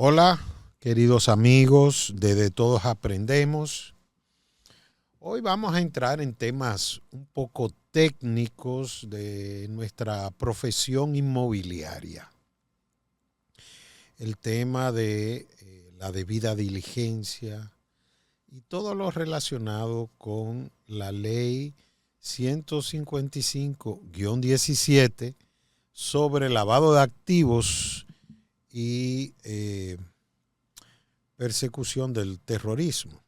Hola, queridos amigos de Todos Aprendemos. Hoy vamos a entrar en temas un poco técnicos de nuestra profesión inmobiliaria. El tema de la debida diligencia y todo lo relacionado con la ley 155-17 sobre lavado de activos y persecución del terrorismo.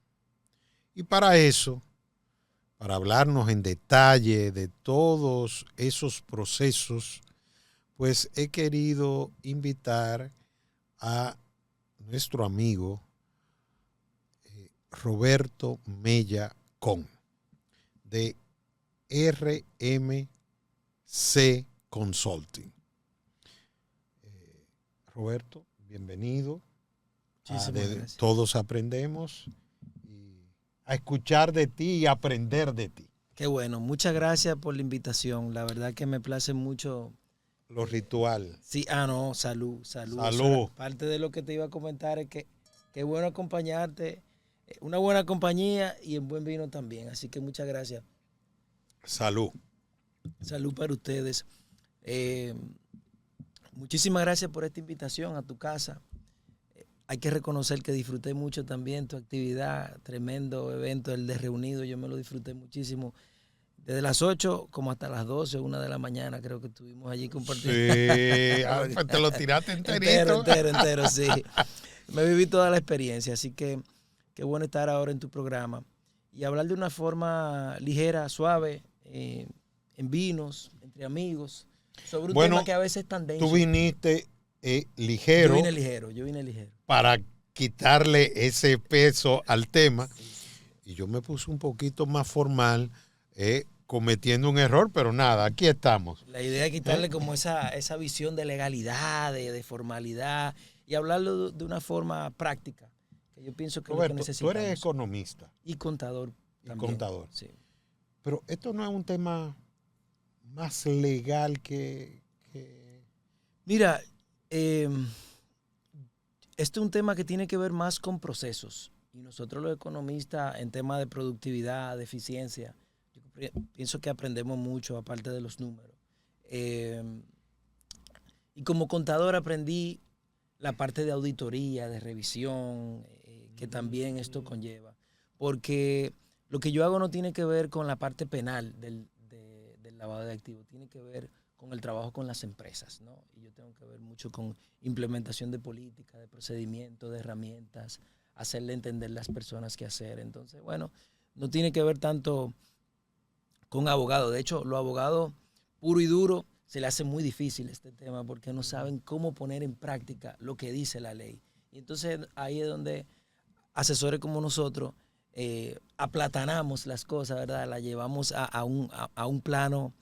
Y para eso, para hablarnos en detalle de todos esos procesos, pues he querido invitar a nuestro amigo Roberto Mella Con, de RMC Consulting. Roberto, bienvenido. Gracias. Todos Aprendemos, y a escuchar de ti y aprender de ti. Qué bueno, muchas gracias por la invitación. La verdad que me place mucho. Lo ritual. Sí, no, salud. Salud. Parte de lo que te iba a comentar es que qué bueno acompañarte, una buena compañía y en buen vino también. Así que muchas gracias. Salud. Salud para ustedes. Muchísimas gracias por esta invitación a tu casa. Hay que reconocer que disfruté mucho también tu actividad, tremendo evento, el de Reunido, yo me lo disfruté muchísimo. Desde las 8 como hasta las 12, 1 de la mañana, creo que estuvimos allí compartiendo. Sí, pues te lo tiraste enterito. Entero, sí. Me viví toda la experiencia, así que qué bueno estar ahora en tu programa y hablar de una forma ligera, suave, en vinos, entre amigos, sobre un tema que a veces es tan denso. Tú viniste ligero. Yo vine ligero. Para quitarle ese peso al tema. Y yo me puse un poquito más formal, cometiendo un error, pero nada, aquí estamos. La idea es quitarle como esa visión de legalidad, de formalidad, y hablarlo de una forma práctica, que yo pienso que Roberto, es lo que necesitamos. Tú eres economista. Y contador también. Sí. Pero esto no es un tema más legal que... Mira, este es un tema que tiene que ver más con procesos. Y nosotros los economistas, en temas de productividad, de eficiencia, yo pienso que aprendemos mucho aparte de los números. Y como contador aprendí la parte de auditoría, de revisión, que también esto conlleva. Porque lo que yo hago no tiene que ver con la parte penal del lavado de activos, tiene que ver con el trabajo con las empresas, ¿no? Y yo tengo que ver mucho con implementación de política, de procedimientos, de herramientas, hacerle entender a las personas qué hacer. Entonces, bueno, no tiene que ver tanto con abogados. De hecho, los abogados puro y duro se le hace muy difícil este tema porque no saben cómo poner en práctica lo que dice la ley. Y entonces ahí es donde asesores como nosotros aplatanamos las cosas, ¿verdad? Las llevamos a un plano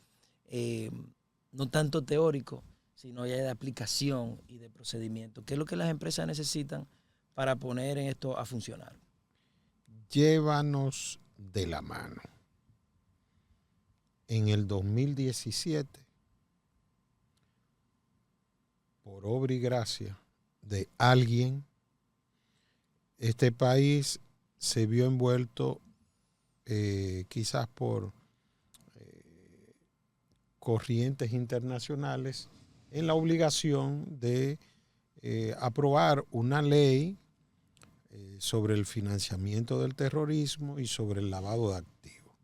no tanto teórico, sino ya de aplicación y de procedimiento. ¿Qué es lo que las empresas necesitan para poner en esto a funcionar? Llévanos de la mano. En el 2017, por obra y gracia de alguien, este país se vio envuelto quizás por corrientes internacionales en la obligación de aprobar una ley sobre el financiamiento del terrorismo y sobre el lavado de activos.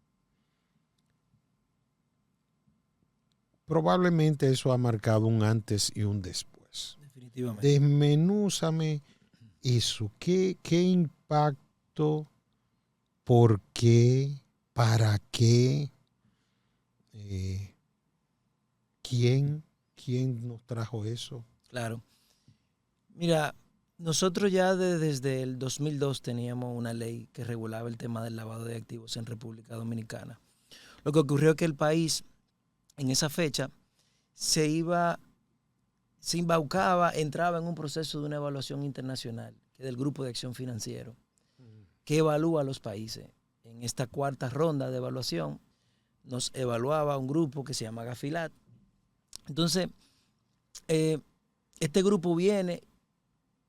Probablemente eso ha marcado un antes y un después. Definitivamente. Desmenúzame eso. ¿Qué impacto? ¿Por qué? ¿Para qué? ¿Quién nos trajo eso? Claro. Mira, nosotros ya desde el 2002 teníamos una ley que regulaba el tema del lavado de activos en República Dominicana. Lo que ocurrió es que el país en esa fecha se embaucaba, entraba en un proceso de una evaluación internacional, que es del Grupo de Acción Financiero, que evalúa a los países. En esta cuarta ronda de evaluación nos evaluaba un grupo que se llama Gafilat. Entonces, este grupo viene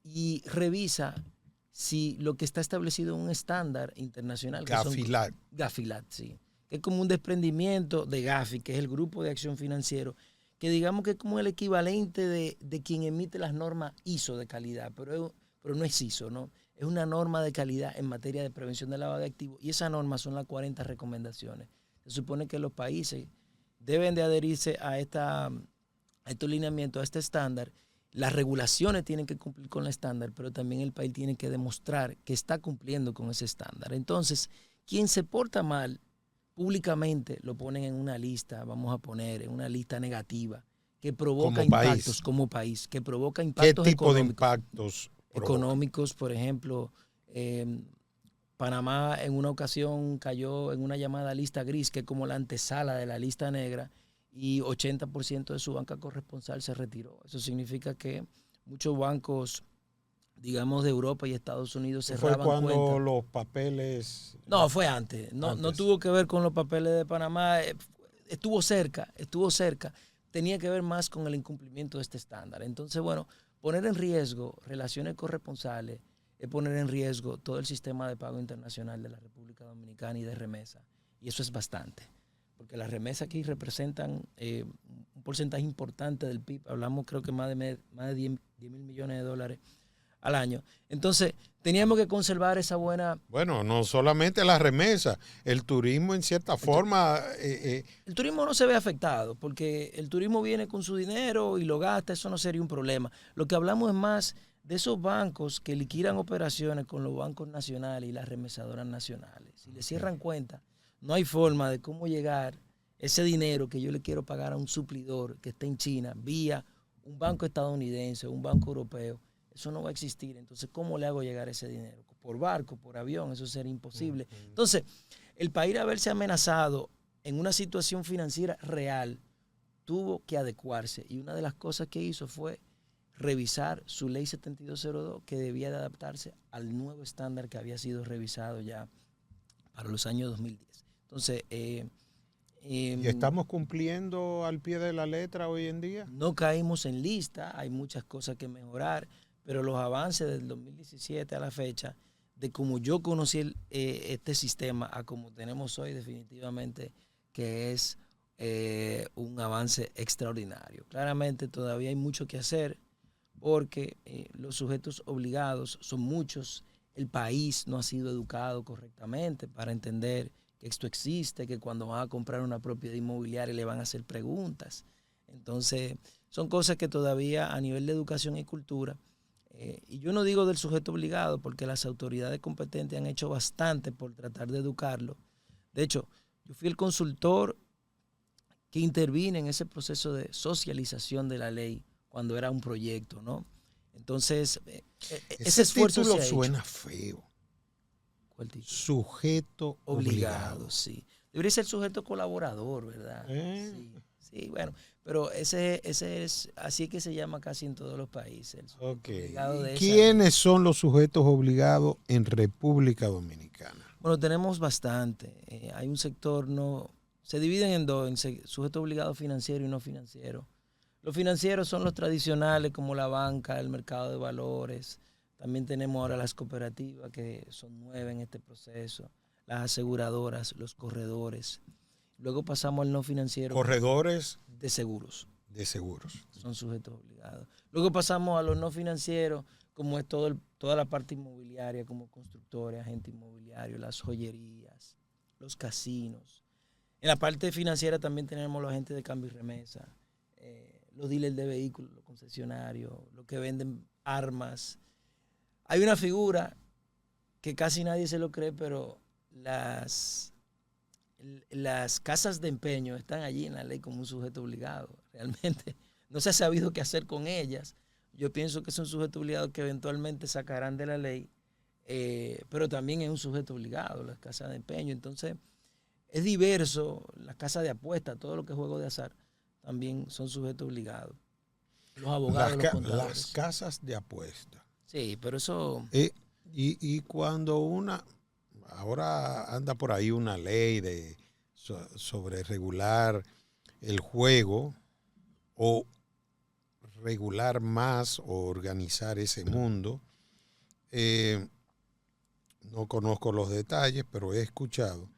y revisa si lo que está establecido en un estándar internacional. Gafilat. Gafilat, sí. Que es como un desprendimiento de Gafi, que es el Grupo de Acción Financiero, que digamos que es como el equivalente de quien emite las normas ISO de calidad, pero no es ISO, ¿no? Es una norma de calidad en materia de prevención del lavado de activos y esas normas son las 40 recomendaciones. Se supone que los países deben de adherirse a estos lineamientos, a este estándar. Las regulaciones tienen que cumplir con el estándar, pero también el país tiene que demostrar que está cumpliendo con ese estándar. Entonces, quien se porta mal públicamente lo ponen en una lista, vamos a poner en una lista negativa, que provoca impactos como país, que provoca impactos ¿Qué tipo de impactos económicos? Por ejemplo, Panamá en una ocasión cayó en una llamada lista gris, que es como la antesala de la lista negra, y 80% de su banca corresponsal se retiró. Eso significa que muchos bancos, digamos, de Europa y Estados Unidos cerraban cuentas. ¿Fue cuando cuentas. los papeles? No, fue antes. No tuvo que ver con los papeles de Panamá. Estuvo cerca. Tenía que ver más con el incumplimiento de este estándar. Entonces, bueno, poner en riesgo relaciones corresponsales es poner en riesgo todo el sistema de pago internacional de la República Dominicana y de remesa. Y eso es bastante. Porque las remesas aquí representan un porcentaje importante del PIB. Hablamos creo que más de 10 mil millones de dólares al año. Entonces, teníamos que conservar esa buena... Bueno, no solamente la remesa, el turismo en cierta forma... El turismo no se ve afectado, porque el turismo viene con su dinero y lo gasta, eso no sería un problema. Lo que hablamos es más de esos bancos que liquidan operaciones con los bancos nacionales y las remesadoras nacionales. Si le cierran cuenta, no hay forma de cómo llegar ese dinero que yo le quiero pagar a un suplidor que está en China vía un banco estadounidense o un banco europeo. Eso no va a existir. Entonces, ¿cómo le hago llegar ese dinero? Por barco, por avión, eso sería imposible. Entonces, el país, al verse amenazado en una situación financiera real, tuvo que adecuarse. Y una de las cosas que hizo fue revisar su ley 7202, que debía de adaptarse al nuevo estándar que había sido revisado ya para los años 2010. Entonces, ¿y estamos cumpliendo al pie de la letra hoy en día? No caímos en lista, hay muchas cosas que mejorar, pero los avances del 2017 a la fecha, de como yo conocí este sistema a como tenemos hoy, definitivamente que es un avance extraordinario. Claramente todavía hay mucho que hacer porque los sujetos obligados son muchos, el país no ha sido educado correctamente para entender que esto existe, que cuando van a comprar una propiedad inmobiliaria le van a hacer preguntas. Entonces, son cosas que todavía a nivel de educación y cultura, y yo no digo del sujeto obligado porque las autoridades competentes han hecho bastante por tratar de educarlo. De hecho, yo fui el consultor que intervine en ese proceso de socialización de la ley cuando era un proyecto, ¿no? Entonces, ese esfuerzo título suena feo. ¿Cuál título? Sujeto obligado. Sí. Debería ser sujeto colaborador, ¿verdad? Sí, bueno, pero ese es, así que se llama casi en todos los países. Okay. ¿Quiénes son los sujetos obligados en República Dominicana? Bueno, tenemos bastante. Hay un sector, se dividen en dos, en sujeto obligado financiero y no financiero. Los financieros son los tradicionales como la banca, el mercado de valores. También tenemos ahora las cooperativas que son 9 en este proceso, las aseguradoras, los corredores. Luego pasamos al no financiero. Corredores de seguros. De seguros. Son sujetos obligados. Luego pasamos a los no financieros, como es toda la parte inmobiliaria, como constructores, agentes inmobiliarios, las joyerías, los casinos. En la parte financiera también tenemos los agentes de cambio y remesa, los dealers de vehículos, los concesionarios, los que venden armas. Hay una figura que casi nadie se lo cree, pero las casas de empeño están allí en la ley como un sujeto obligado. Realmente no se ha sabido qué hacer con ellas. Yo pienso que son sujetos obligados que eventualmente sacarán de la ley, pero también es un sujeto obligado las casas de empeño. Entonces, es diverso. Las casas de apuestas, todo lo que es juego de azar, también son sujetos obligados. Los abogados, los contadores. Las casas de apuestas. Sí, pero eso... Y cuando ahora anda por ahí una ley sobre regular el juego o regular más o organizar ese mundo. No conozco los detalles, pero he escuchado.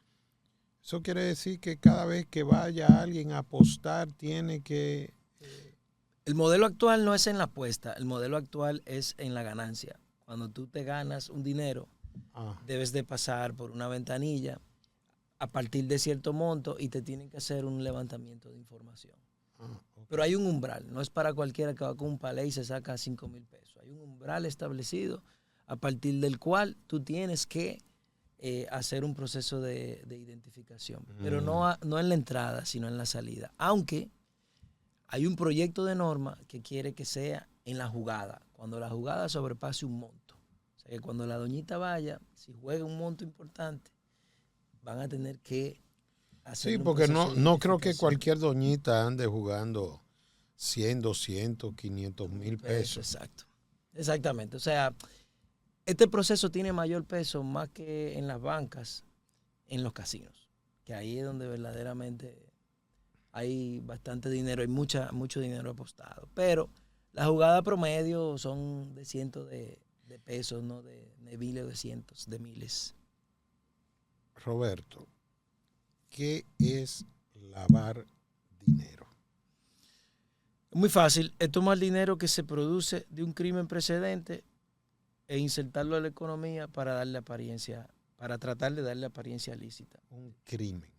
Eso quiere decir que cada vez que vaya alguien a apostar tiene que... El modelo actual no es en la apuesta, el modelo actual es en la ganancia. Cuando tú te ganas un dinero, debes de pasar por una ventanilla a partir de cierto monto y te tienen que hacer un levantamiento de información. Okay. Pero hay un umbral, no es para cualquiera que va con un palé y se saca 5,000 pesos. Hay un umbral establecido a partir del cual tú tienes que hacer un proceso de identificación. Pero no en la entrada, sino en la salida. Aunque hay un proyecto de norma que quiere que sea en la jugada, cuando la jugada sobrepase un monto. O sea que cuando la doñita vaya, si juega un monto importante, van a tener que hacer sí, porque no creo que cualquier doñita ande jugando 100, 200, 500 mil pesos. Exacto. Exactamente. O sea, este proceso tiene mayor peso más que en las bancas, en los casinos, que ahí es donde verdaderamente hay bastante dinero, hay mucho dinero apostado. Pero la jugada promedio son de cientos de pesos, no de miles, de cientos, de miles. Roberto, ¿qué es lavar dinero? Muy fácil, es tomar dinero que se produce de un crimen precedente e insertarlo a la economía para tratar de darle apariencia lícita. Un crimen.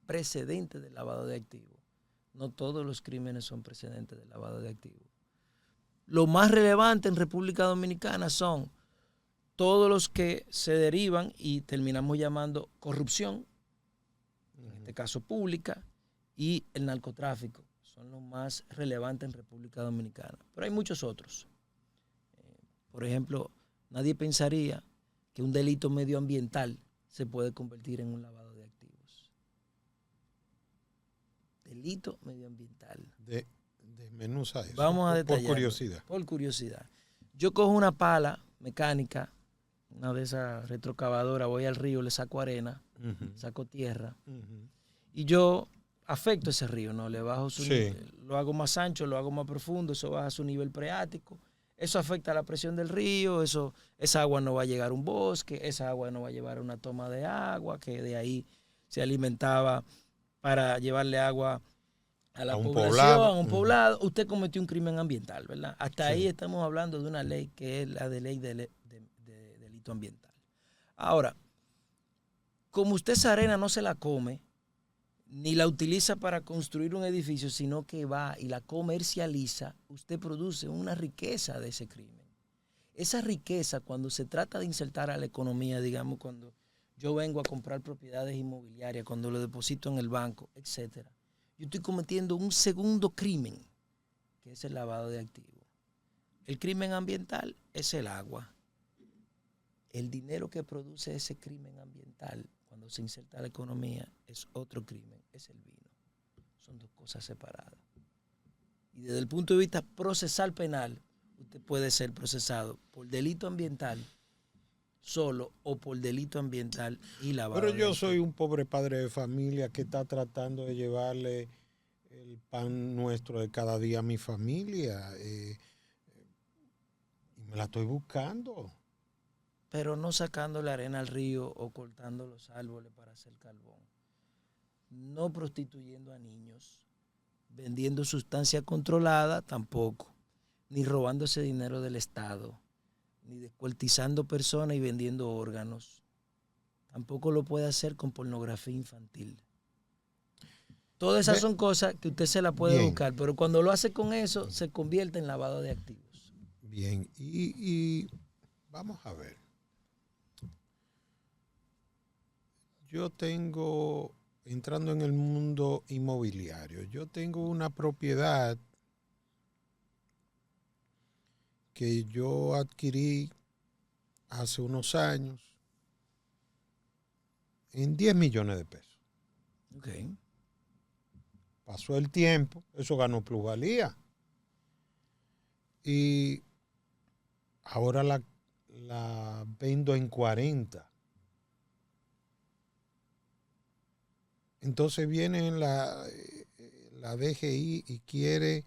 Precedente de lavado de activos. No todos los crímenes son precedentes de lavado de activos. Lo más relevante en República Dominicana son todos los que se derivan y terminamos llamando corrupción, en este caso pública, y el narcotráfico. Son los más relevantes en República Dominicana. Pero hay muchos otros. Por ejemplo, nadie pensaría que un delito medioambiental se puede convertir en un lavado de activos. Delito medioambiental. Desmenuza eso. Vamos a detallar. Por curiosidad. Por curiosidad. Yo cojo una pala mecánica, una de esas retrocavadoras, voy al río, le saco arena, saco tierra, y yo afecto ese río, ¿no? Le bajo su nivel, lo hago más ancho, lo hago más profundo, eso baja su nivel freático. Eso afecta la presión del río, esa agua no va a llegar a un bosque, esa agua no va a llevar a una toma de agua, que de ahí se alimentaba para llevarle agua a la población, a un poblado. Usted cometió un crimen ambiental, ¿verdad? Hasta ahí estamos hablando de una ley que es la de ley de delito ambiental. Ahora, como usted esa arena no se la come, ni la utiliza para construir un edificio, sino que va y la comercializa, usted produce una riqueza de ese crimen. Esa riqueza, cuando se trata de insertar a la economía, digamos, cuando yo vengo a comprar propiedades inmobiliarias, cuando lo deposito en el banco, etcétera, yo estoy cometiendo un segundo crimen, que es el lavado de activos. El crimen ambiental es el agua. El dinero que produce ese crimen ambiental, cuando se inserta a la economía, es otro crimen, es el vino. Son dos cosas separadas. Y desde el punto de vista procesal penal, usted puede ser procesado por delito ambiental solo o por delito ambiental y lavado. Pero yo soy un pobre padre de familia que está tratando de llevarle el pan nuestro de cada día a mi familia y me la estoy buscando. Pero no sacando la arena al río o cortando los árboles para hacer carbón. No prostituyendo a niños, vendiendo sustancia controlada tampoco, ni robándose dinero del Estado, ni descuartizando personas y vendiendo órganos. Tampoco lo puede hacer con pornografía infantil. Todas esas son cosas que usted se la puede buscar, pero cuando lo hace con eso, se convierte en lavado de activos. Bien, y vamos a ver. Yo tengo, entrando en el mundo inmobiliario, yo tengo una propiedad que yo adquirí hace unos años en 10 millones de pesos. Okay. Pasó el tiempo, eso ganó plusvalía. Y ahora la vendo en 40. Entonces viene la DGI y quiere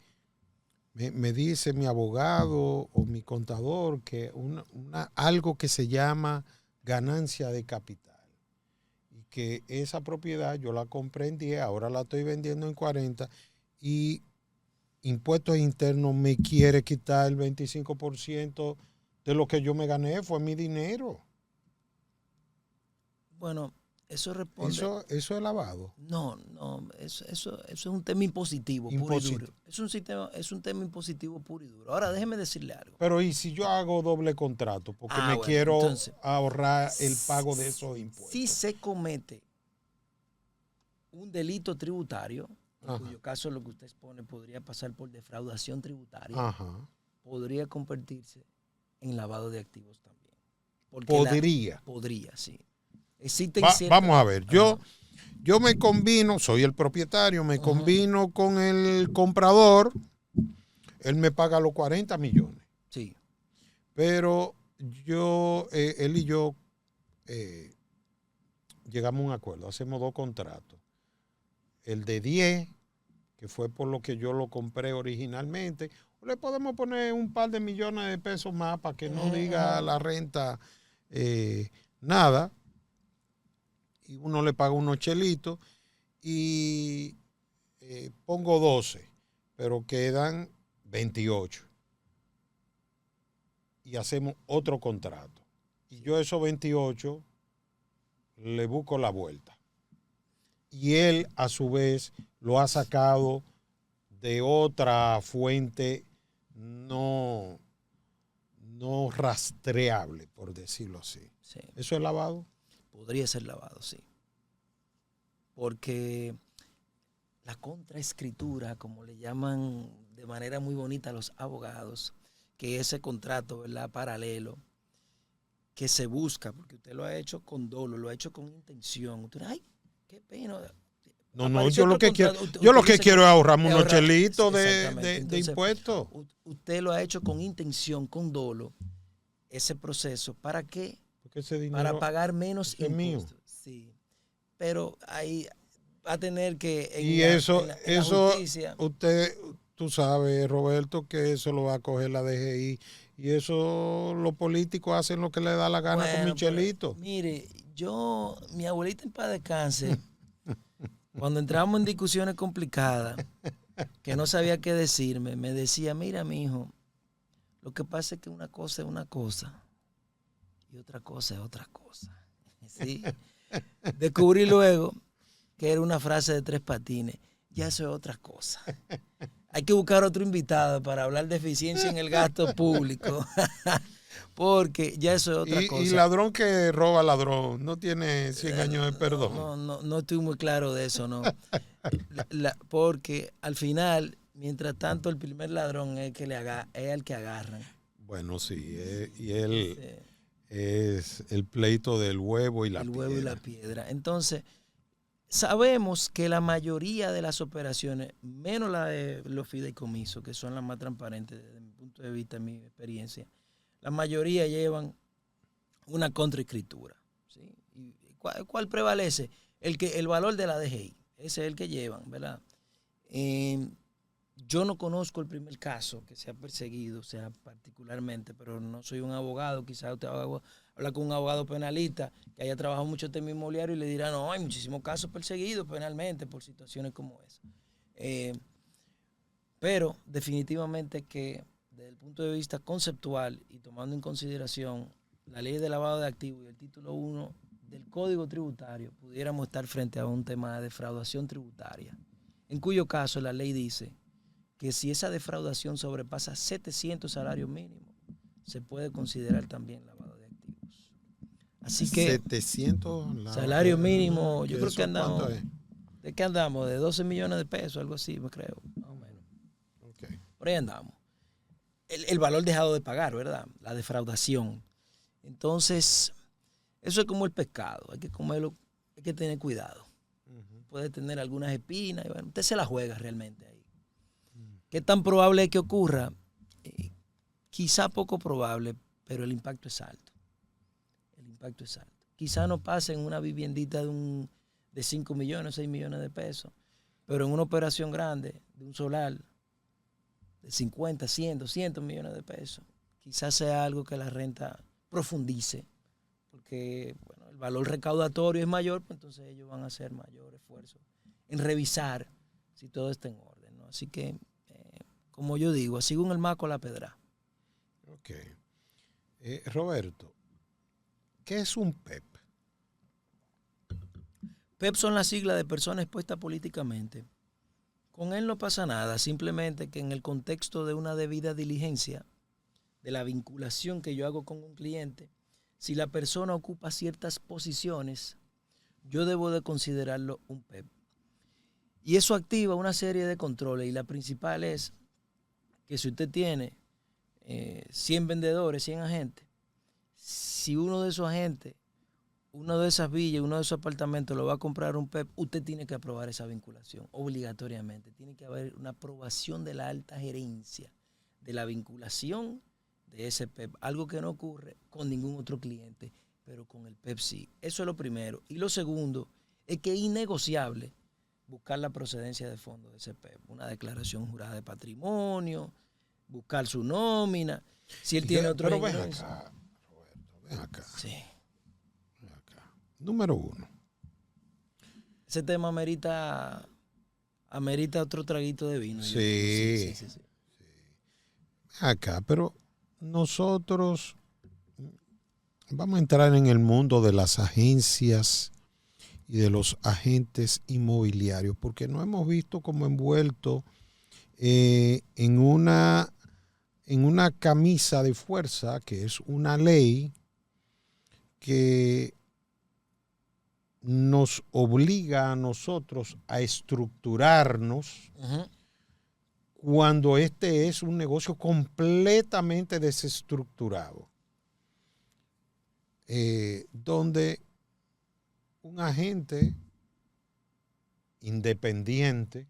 me dice mi abogado o mi contador que algo que se llama ganancia de capital. Y que esa propiedad yo la compré en 10, ahora la estoy vendiendo en 40 y Impuestos Internos me quiere quitar el 25% de lo que yo me gané, fue mi dinero. Bueno, eso responde. Eso es lavado. No, eso es un tema impositivo, puro y duro. Es un tema impositivo puro y duro. Ahora déjeme decirle algo. Pero ¿y si yo hago doble contrato? Porque me quiero ahorrar el pago de esos impuestos. Si se comete un delito tributario, en cuyo caso lo que usted expone podría pasar por defraudación tributaria, podría convertirse en lavado de activos también. Podría, sí. Vamos a ver, yo me combino, soy el propietario, me combino con el comprador, él me paga los 40 millones. Sí. Pero él y yo llegamos a un acuerdo, hacemos 2 contratos. El de 10, que fue por lo que yo lo compré originalmente, le podemos poner un par de millones de pesos más para que no diga la renta nada. Y uno le paga unos chelitos y pongo 12, pero quedan 28. Y hacemos otro contrato. Y yo esos 28 le busco la vuelta. Y él, a su vez, lo ha sacado de otra fuente no rastreable, por decirlo así. Sí. ¿Eso es lavado? Podría ser lavado, sí. Porque la contraescritura, como le llaman de manera muy bonita a los abogados, que ese contrato, ¿verdad?, paralelo, que se busca, porque usted lo ha hecho con dolo, lo ha hecho con intención. Usted, ay, qué pena. No, yo lo que quiero es ahorrarme unos chelitos de impuestos. Usted lo ha hecho con intención, con dolo, ese proceso. ¿Para qué? Porque ese dinero para pagar menos impuestos. Mío. Sí. Pero ahí va a tener que... En la justicia, tú sabes, Roberto, que eso lo va a coger la DGI. Y eso los políticos hacen lo que les da la gana con Michelito. Mire, mi abuelita en paz descanse, cuando entramos en discusiones complicadas, que no sabía qué decirme, me decía, mira, mijo, lo que pasa es que una cosa es una cosa y otra cosa es otra cosa. ¿Sí? Descubrí luego que era una frase de Tres Patines. Ya eso es otra cosa. Hay que buscar otro invitado para hablar de eficiencia en el gasto público. Porque ya eso es otra cosa. Y ladrón que roba ladrón no tiene 100 años de perdón. No estoy muy claro de eso, no. Porque al final, mientras tanto, el primer ladrón es el que agarran. Bueno, sí. Y él es el pleito del huevo y la piedra. El huevo y la piedra. Entonces, sabemos que la mayoría de las operaciones, menos la de los fideicomisos, que son las más transparentes desde mi punto de vista, en mi experiencia, la mayoría llevan una contraescritura. ¿Sí? ¿Y cuál prevalece? El valor de la DGI. Ese es el que llevan, ¿verdad? Yo no conozco el primer caso que se ha perseguido, o sea, particularmente, pero no soy un abogado. Quizás usted habla con un abogado penalista que haya trabajado mucho tema inmobiliario y le dirá, no, hay muchísimos casos perseguidos penalmente por situaciones como esa. Pero definitivamente que desde el punto de vista conceptual y tomando en consideración la ley de lavado de activos y el título 1 del Código Tributario, pudiéramos estar frente a un tema de defraudación tributaria, en cuyo caso la ley dice que si esa defraudación sobrepasa 700 salarios mínimos, se puede considerar también lavado de activos. Así que 700 salario mínimo, yo creo que andamos, ¿de qué andamos? De 12 millones de pesos, algo así, me creo, más o menos. Okay. Por ahí andamos. El valor dejado de pagar, ¿verdad? La defraudación. Entonces, eso es como el pescado, hay que comerlo, hay que tener cuidado. Puede tener algunas espinas, y bueno, usted se la juega realmente ahí. ¿Qué tan probable es que ocurra? Quizá poco probable, pero el impacto es alto. El impacto es alto. Quizá no pase en una viviendita de 5 millones, 6 millones de pesos, pero en una operación grande, de un solar, de 50, 100, 200 millones de pesos. Quizás sea algo que la renta profundice, porque bueno, el valor recaudatorio es mayor, pues entonces ellos van a hacer mayor esfuerzo en revisar si todo está en orden, ¿no? Así que, como yo digo, sigo en el maco la pedra. Ok. Roberto, ¿qué es un PEP? PEP son las siglas de persona expuesta políticamente. Con él no pasa nada, simplemente que en el contexto de una debida diligencia, de la vinculación que yo hago con un cliente, si la persona ocupa ciertas posiciones, yo debo de considerarlo un PEP. Y eso activa una serie de controles y la principal es que si usted tiene 100 vendedores, 100 agentes, si uno de esos agentes, uno de esas villas, uno de esos apartamentos lo va a comprar un PEP, usted tiene que aprobar esa vinculación obligatoriamente. Tiene que haber una aprobación de la alta gerencia de la vinculación de ese PEP, algo que no ocurre con ningún otro cliente, pero con el PEP sí. Eso es lo primero. Y lo segundo es que es innegociable buscar la procedencia de fondos de ese PEP, una declaración jurada de patrimonio, buscar su nómina, si él tiene otro ingreso. Pero ven acá, Roberto, ven acá. Sí. Ven acá. Número uno. Ese tema amerita otro traguito de vino. Sí. Sí. Acá, pero nosotros vamos a entrar en el mundo de las agencias y de los agentes inmobiliarios, porque nos hemos visto como envueltos en una camisa de fuerza, que es una ley que nos obliga a nosotros a estructurarnos cuando este es un negocio completamente desestructurado, donde un agente independiente,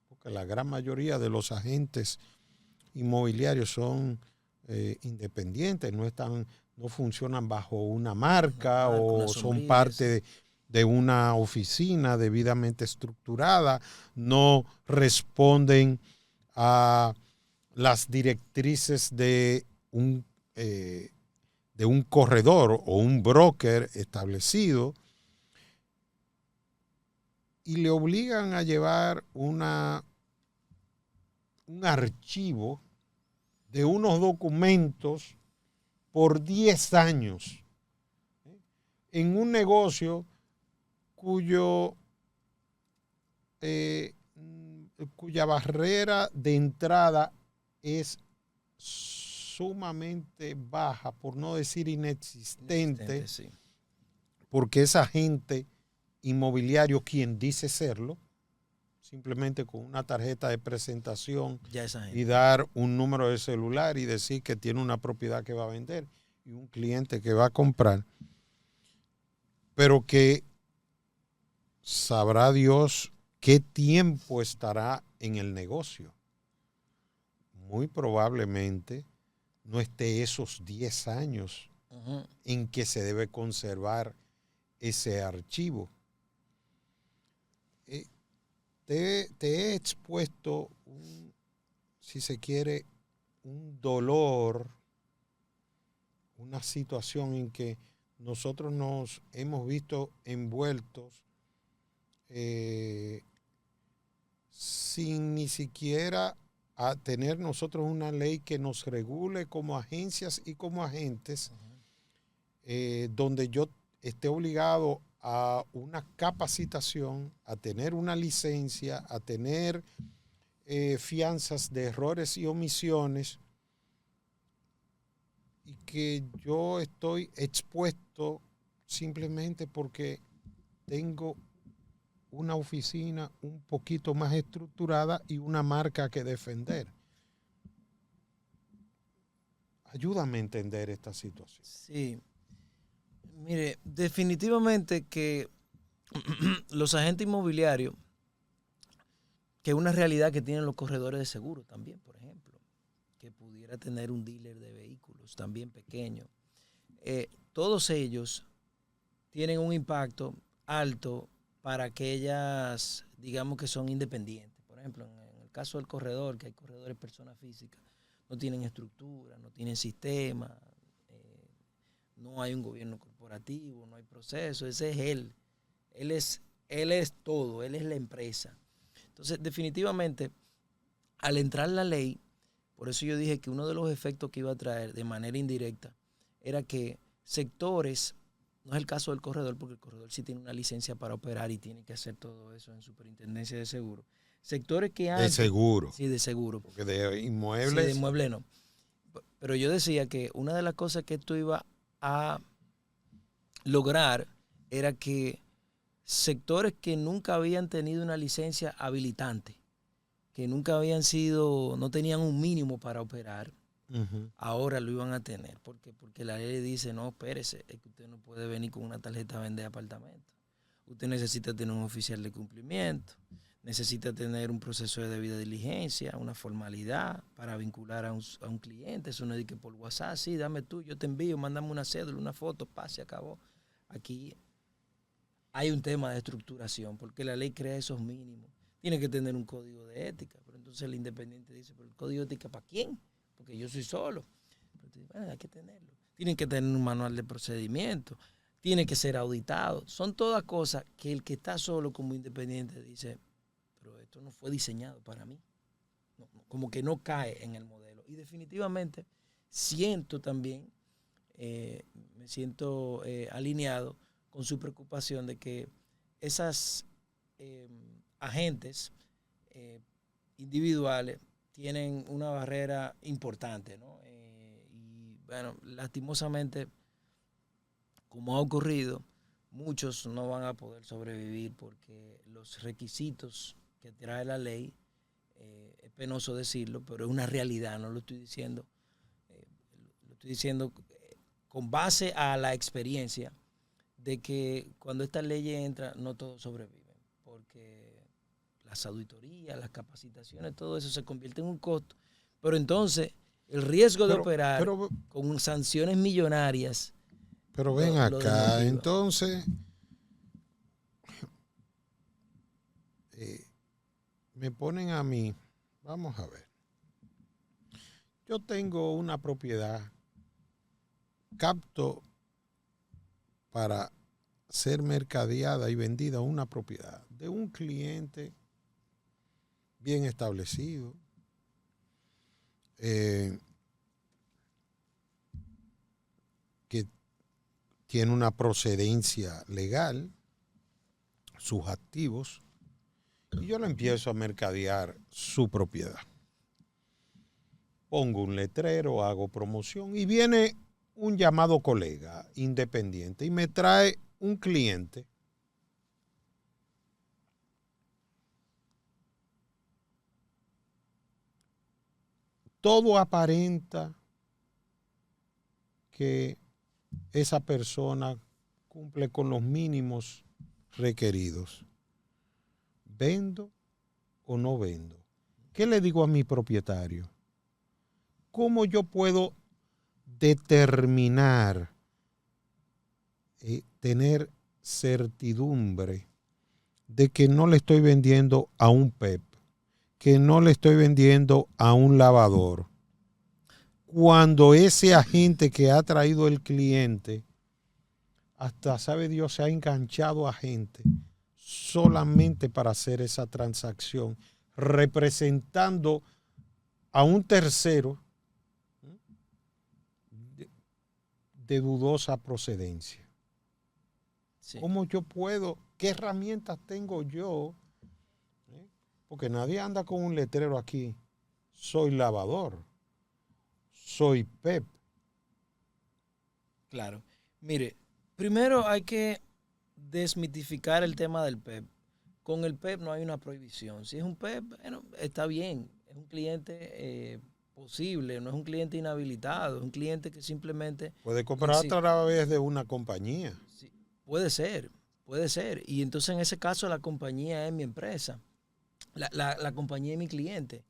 porque la gran mayoría de los agentes inmobiliarios son independientes, no funcionan bajo una marca o son parte de una oficina debidamente estructurada, no responden a las directrices de un corredor o un broker establecido, y le obligan a llevar un archivo de unos documentos por 10 años en un negocio cuya barrera de entrada es sumamente baja, por no decir inexistente, sí. Porque es agente inmobiliario quien dice serlo, simplemente con una tarjeta de presentación y dar un número de celular y decir que tiene una propiedad que va a vender y un cliente que va a comprar, pero que sabrá Dios qué tiempo estará en el negocio. Muy probablemente no esté esos 10 años en que se debe conservar ese archivo. Te he expuesto, si se quiere, un dolor, una situación en que nosotros nos hemos visto envueltos sin ni siquiera a tener nosotros una ley que nos regule como agencias y como agentes, donde yo esté obligado a una capacitación, a tener una licencia, a tener fianzas de errores y omisiones, y que yo estoy expuesto simplemente porque tengo una oficina un poquito más estructurada y una marca que defender. Ayúdame a entender esta situación. Sí. Mire, definitivamente que los agentes inmobiliarios, que es una realidad que tienen los corredores de seguro también, por ejemplo, que pudiera tener un dealer de vehículos también pequeño, todos ellos tienen un impacto alto para aquellas, digamos, que son independientes. Por ejemplo, en el caso del corredor, que hay corredores personas físicas, no tienen estructura, no tienen sistema, no hay un gobierno corporativo, no hay proceso. Ese es él. Él es todo, él es la empresa. Entonces, definitivamente, al entrar la ley, por eso yo dije que uno de los efectos que iba a traer de manera indirecta era que sectores, no es el caso del corredor, porque el corredor sí tiene una licencia para operar y tiene que hacer todo eso en Superintendencia de Seguro. Sectores que antes... De seguro. Sí, de seguro. Porque de inmuebles... Sí, de inmuebles no. Pero yo decía que una de las cosas que esto iba a lograr era que sectores que nunca habían tenido una licencia habilitante, que nunca habían sido, no tenían un mínimo para operar, ahora lo iban a tener. ¿Por qué? Porque la ley dice, no, espérese, es que usted no puede venir con una tarjeta a vender apartamentos. Usted necesita tener un oficial de cumplimiento, necesita tener un proceso de debida diligencia, una formalidad para vincular a un cliente. Eso no es de que por WhatsApp, sí, dame tú, yo te envío, mándame una cédula, una foto, se acabó. Aquí hay un tema de estructuración, porque la ley crea esos mínimos. Tiene que tener un código de ética, pero entonces el independiente dice, ¿pero el código de ética para quién? Porque yo soy solo. Pero bueno, hay que tenerlo. Tienen que tener un manual de procedimiento, tiene que ser auditado. Son todas cosas que el que está solo como independiente dice, pero esto no fue diseñado para mí. Como que no cae en el modelo. Y definitivamente siento también, me siento alineado con su preocupación de que esas agentes individuales tienen una barrera importante, ¿no? Y bueno, lastimosamente, como ha ocurrido, muchos no van a poder sobrevivir porque los requisitos que trae la ley, es penoso decirlo, pero es una realidad, no lo estoy diciendo, con base a la experiencia de que cuando esta ley entra, no todos sobreviven, porque las auditorías, las capacitaciones, todo eso se convierte en un costo. Pero entonces, el riesgo de operar con sanciones millonarias. Pero ven acá, entonces, me ponen a mí, vamos a ver, yo tengo una propiedad, capto para ser mercadeada y vendida una propiedad de un cliente bien establecido, que tiene una procedencia legal, sus activos, y yo le empiezo a mercadear su propiedad. Pongo un letrero, hago promoción y viene un llamado colega independiente y me trae un cliente todo aparenta que esa persona cumple con los mínimos requeridos. ¿Vendo o no vendo? ¿Qué le digo a mi propietario? ¿Cómo yo puedo determinar, tener certidumbre de que no le estoy vendiendo a un PEP, que no le estoy vendiendo a un lavador, cuando ese agente que ha traído el cliente, hasta sabe Dios, se ha enganchado a gente solamente para hacer esa transacción, representando a un tercero de dudosa procedencia? Sí. ¿Cómo yo puedo? ¿Qué herramientas tengo yo? Porque nadie anda con un letrero aquí. Soy lavador. Soy PEP. Claro. Mire, primero hay que desmitificar el tema del PEP. Con el PEP no hay una prohibición. Si es un PEP, bueno, está bien. Es un cliente posible, no es un cliente inhabilitado, es un cliente que simplemente... Puede comprar a través de una compañía. Sí, puede ser. Y entonces en ese caso la compañía es mi empresa. La compañía es mi cliente.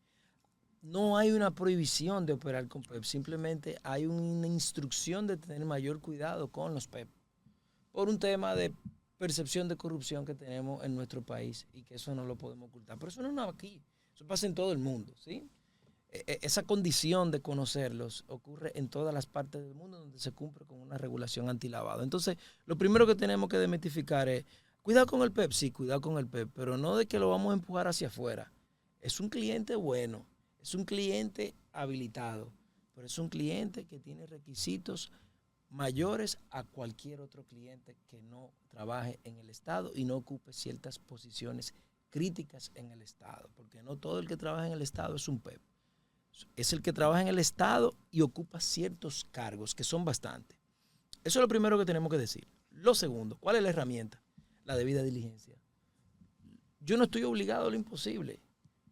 No hay una prohibición de operar con PEP, simplemente hay una instrucción de tener mayor cuidado con los PEP por un tema de percepción de corrupción que tenemos en nuestro país y que eso no lo podemos ocultar. Pero eso no es aquí, Eso pasa en todo el mundo, ¿sí? Esa condición de conocerlos ocurre en todas las partes del mundo donde se cumple con una regulación antilavado. Entonces, lo primero que tenemos que desmitificar es, cuidado con el PEP, sí, cuidado con el PEP, pero no de que lo vamos a empujar hacia afuera. Es un cliente bueno, es un cliente habilitado, pero es un cliente que tiene requisitos mayores a cualquier otro cliente que no trabaje en el Estado y no ocupe ciertas posiciones críticas en el Estado, porque no todo el que trabaja en el Estado es un PEP. Es el que trabaja en el Estado y ocupa ciertos cargos, que son bastantes. Eso es lo primero que tenemos que decir. Lo segundo, ¿cuál es la herramienta? La debida diligencia. Yo no estoy obligado a lo imposible.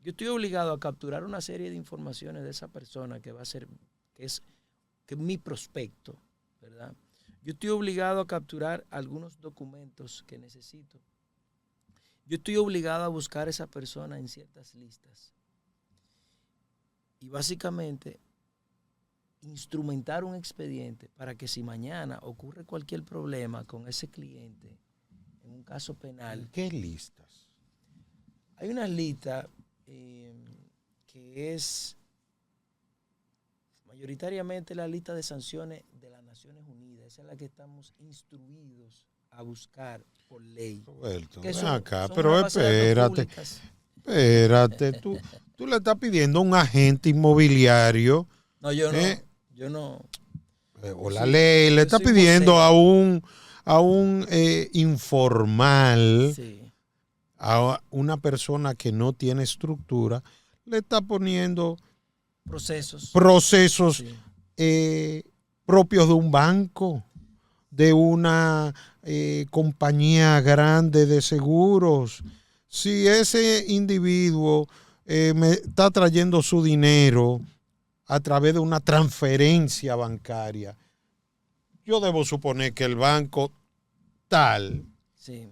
Yo estoy obligado a capturar una serie de informaciones de esa persona que va a ser, que es mi prospecto, ¿verdad? Yo estoy obligado a capturar algunos documentos que necesito. Yo estoy obligado a buscar a esa persona en ciertas listas. Y básicamente instrumentar un expediente para que si mañana ocurre cualquier problema con ese cliente, en un caso penal. ¿Qué listas? Hay una lista que es mayoritariamente la lista de sanciones de las Naciones Unidas. Esa es la que estamos instruidos a buscar por ley. Roberto, Que ven son acá, pero base de datos espérate. públicas. Espérate, tú le estás pidiendo a un agente inmobiliario. No, yo no. Yo no. O la ley le está pidiendo a un informal, sí, a una persona que no tiene estructura, le está poniendo procesos sí. Propios de un banco, de una compañía grande de seguros. Si ese individuo me está trayendo su dinero a través de una transferencia bancaria, yo debo suponer que el banco tal sí.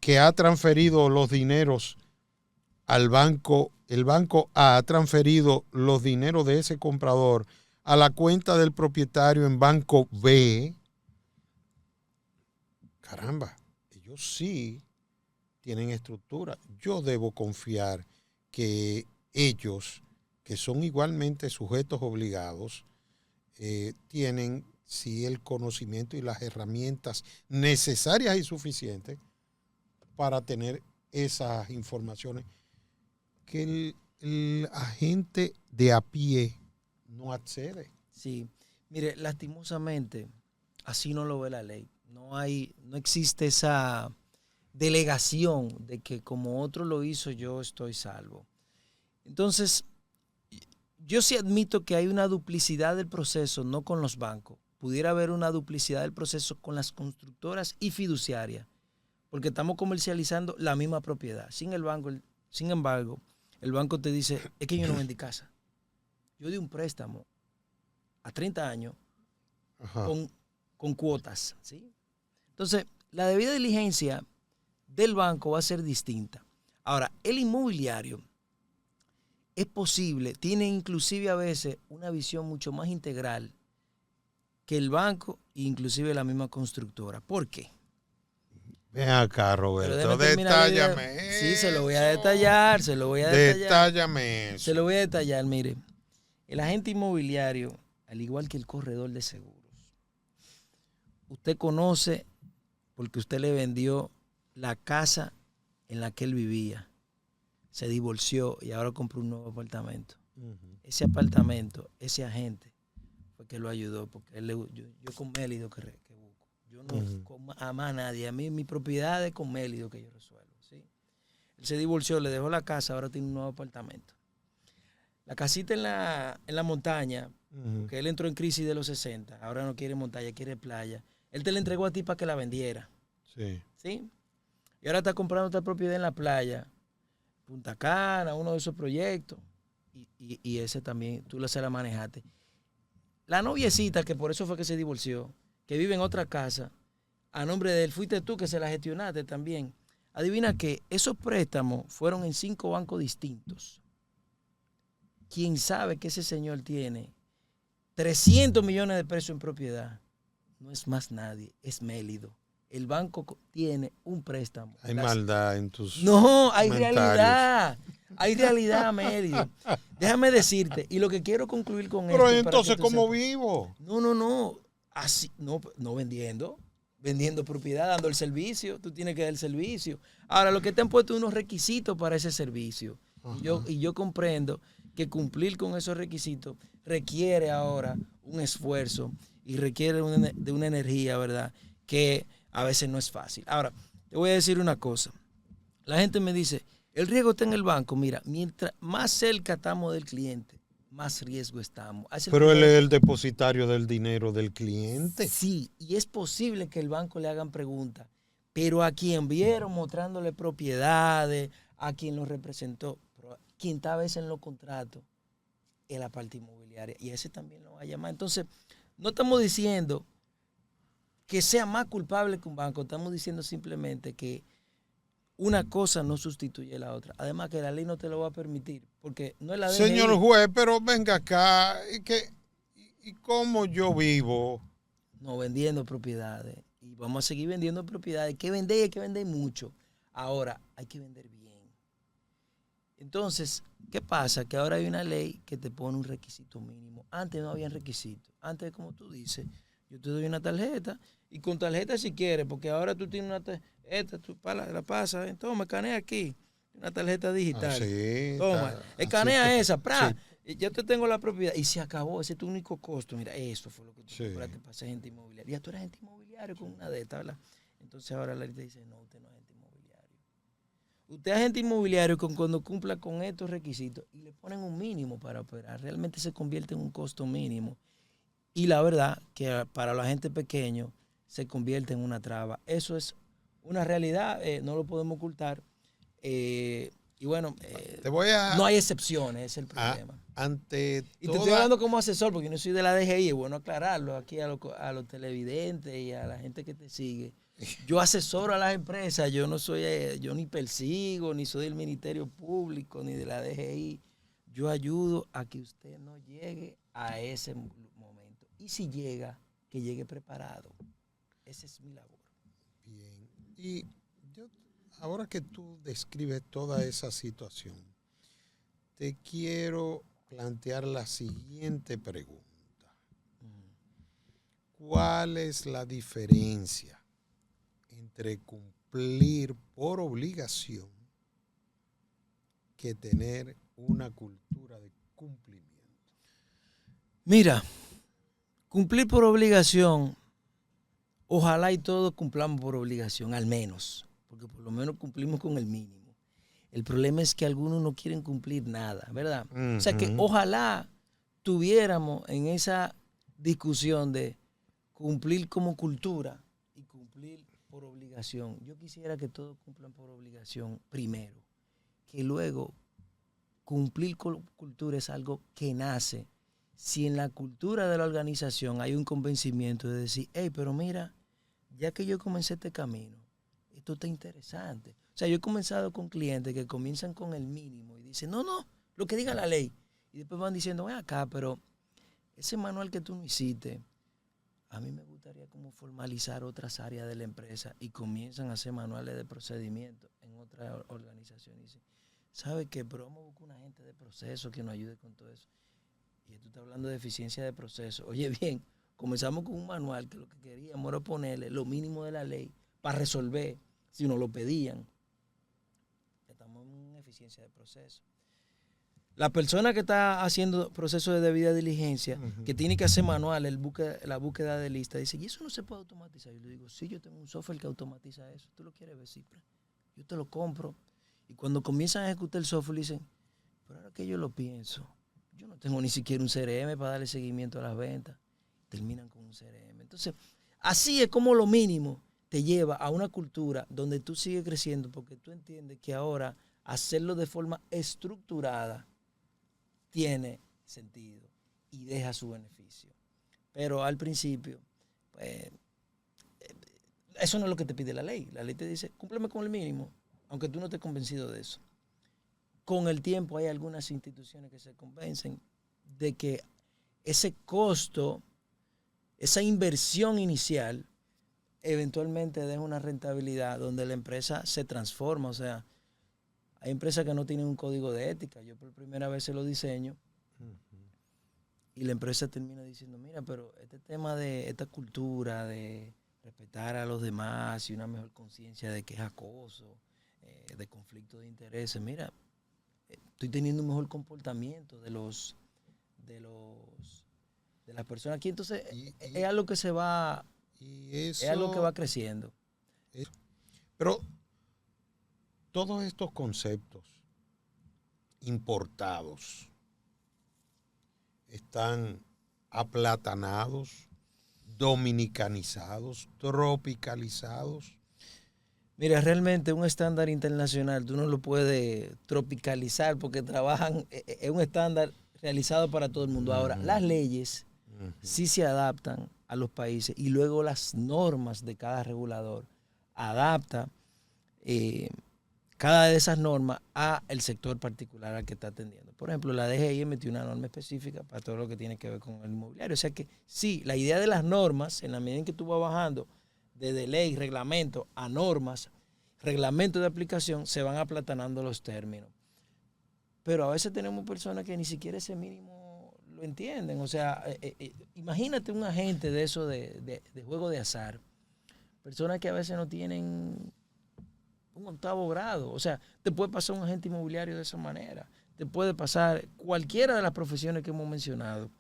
Que ha transferido los dineros al banco, el banco A ha transferido los dineros de ese comprador a la cuenta del propietario en banco B. Caramba, ellos sí tienen estructura. Yo debo confiar que ellos, que son igualmente sujetos obligados, tienen sí el conocimiento y las herramientas necesarias y suficientes para tener esas informaciones que el agente de a pie no accede. Sí, mire, lastimosamente, así no lo ve la ley. No existe esa delegación de que como otro lo hizo, yo estoy salvo. Entonces, yo sí admito que hay una duplicidad del proceso, no con los bancos. Pudiera haber una duplicidad del proceso con las constructoras y fiduciarias, porque estamos comercializando la misma propiedad. Sin embargo, el banco te dice, es que yo no vendí casa. Yo di un préstamo a 30 años con cuotas, ¿sí? Entonces, la debida diligencia del banco va a ser distinta. Ahora, el inmobiliario es posible, tiene inclusive a veces una visión mucho más integral que el banco e inclusive la misma constructora. ¿Por qué? Ven acá, Roberto, detállame eso. Sí, se lo voy a detallar, Detállame eso. Se lo voy a detallar, mire. El agente inmobiliario, al igual que el corredor de seguros, usted conoce porque usted le vendió la casa en la que él vivía. Se divorció y ahora compró un nuevo apartamento. Ese apartamento, ese agente fue que lo ayudó, porque yo con Mélido que busco. Yo no con a más nadie. A mí mi propiedad es con Mélido que yo resuelvo, ¿sí? Él se divorció, le dejó la casa, ahora tiene un nuevo apartamento. La casita en la montaña, porque él entró en crisis de los 60, ahora no quiere montaña, quiere playa. Él te la entregó a ti para que la vendiera. Sí. ¿Sí? Y ahora está comprando otra propiedad en la playa, Punta Cana, uno de esos proyectos. Y ese también, tú se la manejaste. La noviecita, que por eso fue que se divorció, que vive en otra casa, a nombre de él, fuiste tú que se la gestionaste también. Adivina que esos préstamos fueron en 5 bancos distintos. ¿Quién sabe que ese señor tiene 300 millones de pesos en propiedad? No es más nadie, es Mélido. el banco tiene un préstamo. Hay maldad en tus No, hay comentarios. realidad. Hay realidad, Amelio. Déjame decirte, y lo que quiero concluir con Pero esto. entonces, ¿cómo sepas, vivo? No. Así, no vendiendo. Vendiendo propiedad, dando el servicio. Tú tienes que dar el servicio. Ahora, lo que te han puesto unos requisitos para ese servicio. Y yo comprendo que cumplir con esos requisitos requiere ahora un esfuerzo y requiere de una energía, ¿verdad? Que a veces no es fácil. Ahora, te voy a decir una cosa. La gente me dice, el riesgo está en el banco. Mira, mientras más cerca estamos del cliente, más riesgo estamos. Pero él es el depositario del dinero del cliente. Sí, y es posible que el banco le hagan preguntas, pero a quien vieron mostrándole propiedades, a quien lo representó, quien está a veces en los contratos, es la parte inmobiliaria, y ese también lo va a llamar. Entonces, no estamos diciendo que sea más culpable que un banco, estamos diciendo simplemente que una cosa no sustituye a la otra. Además que la ley no te lo va a permitir, porque no es la DGI. Señor juez, pero venga acá, ¿y cómo yo vivo? No, vendiendo propiedades. Y vamos a seguir vendiendo propiedades. Hay que vender mucho. Ahora, hay que vender bien. Entonces, ¿qué pasa? Que ahora hay una ley que te pone un requisito mínimo. Antes no había requisitos. Antes, como tú dices, yo te doy una tarjeta y con tarjeta si quieres, porque ahora tú tienes una tarjeta, tú la pasas, toma, escanea aquí, una tarjeta digital. Sí, toma, escanea esa, ya te tengo la propiedad y se acabó, ese es tu único costo. Mira, eso fue lo que tú compraste para ser agente inmobiliario. Ya tú eres agente inmobiliario con una de estas, ¿verdad? Entonces ahora la ley te dice, no, usted no es agente inmobiliario. Usted es agente inmobiliario cuando cumpla con estos requisitos y le ponen un mínimo para operar. Realmente se convierte en un costo mínimo. Y la verdad que para la gente pequeño se convierte en una traba. Eso es una realidad, no lo podemos ocultar. Y bueno, no hay excepciones, ese es el problema. Y te estoy hablando como asesor, porque no soy de la DGI, es bueno aclararlo aquí a los televidentes y a la gente que te sigue. Yo asesoro a las empresas, yo no soy, yo ni persigo, ni soy del Ministerio Público, ni de la DGI. Yo ayudo a que usted no llegue a ese momento. Y si llega, que llegue preparado. Esa es mi labor. Bien. Y ahora que tú describes toda esa situación, te quiero plantear la siguiente pregunta. ¿Cuál es la diferencia entre cumplir por obligación que tener una cultura de cumplimiento? Mira, cumplir por obligación, ojalá y todos cumplamos por obligación, al menos, porque por lo menos cumplimos con el mínimo. El problema es que algunos no quieren cumplir nada, ¿verdad? O sea que ojalá tuviéramos en esa discusión de cumplir como cultura y cumplir por obligación. Yo quisiera que todos cumplan por obligación primero, que luego cumplir con cultura es algo que nace. Si en la cultura de la organización hay un convencimiento de decir, hey, pero mira, ya que yo comencé este camino, esto está interesante. O sea, yo he comenzado con clientes que comienzan con el mínimo y dicen, no, lo que diga la ley. Y después van diciendo, ven acá, pero ese manual que tú no hiciste, a mí me gustaría como formalizar otras áreas de la empresa y comienzan a hacer manuales de procedimiento en otras organizaciones. Y dicen, ¿sabe qué? Pero vamos a buscar una gente de proceso que nos ayude con todo eso. Y tú estás hablando de eficiencia de proceso. Oye, bien, comenzamos con un manual que lo que queríamos era ponerle lo mínimo de la ley para resolver si nos lo pedían. Estamos en eficiencia de proceso. La persona que está haciendo proceso de debida diligencia, que tiene que hacer manual, la búsqueda de lista, dice, ¿y eso no se puede automatizar? Yo le digo, sí, yo tengo un software que automatiza eso. ¿Tú lo quieres ver? Sí, yo te lo compro. Y cuando comienzan a ejecutar el software, dicen, pero ahora que yo lo pienso, yo no tengo ni siquiera un CRM para darle seguimiento a las ventas. Terminan con un CRM. Entonces, así es como lo mínimo te lleva a una cultura donde tú sigues creciendo porque tú entiendes que ahora hacerlo de forma estructurada tiene sentido y deja su beneficio. Pero al principio, pues, eso no es lo que te pide la ley. La ley te dice, cúmpleme con el mínimo, aunque tú no estés convencido de eso. Con el tiempo hay algunas instituciones que se convencen de que ese costo, esa inversión inicial, eventualmente deja una rentabilidad donde la empresa se transforma. O sea, hay empresas que no tienen un código de ética. Yo por primera vez se lo diseño y la empresa termina diciendo, mira, pero este tema de esta cultura de respetar a los demás y una mejor conciencia de que es acoso, de conflicto de intereses, mira, estoy teniendo un mejor comportamiento de las personas aquí. Entonces, es algo que se va, es algo que va creciendo. Pero todos estos conceptos importados están aplatanados, dominicanizados, tropicalizados. Mira, realmente un estándar internacional tú no lo puedes tropicalizar porque es un estándar realizado para todo el mundo. Ahora, las leyes sí se adaptan a los países y luego las normas de cada regulador adapta cada de esas normas a el sector particular al que está atendiendo. Por ejemplo, la DGI emitió una norma específica para todo lo que tiene que ver con el inmobiliario. O sea que sí, la idea de las normas, en la medida en que tú vas bajando desde ley, reglamento a normas, reglamento de aplicación, se van aplatanando los términos. Pero a veces tenemos personas que ni siquiera ese mínimo lo entienden. O sea, imagínate un agente de eso de juego de azar. Personas que a veces no tienen un 8º grado. O sea, te puede pasar un agente inmobiliario de esa manera. Te puede pasar cualquiera de las profesiones que hemos mencionado,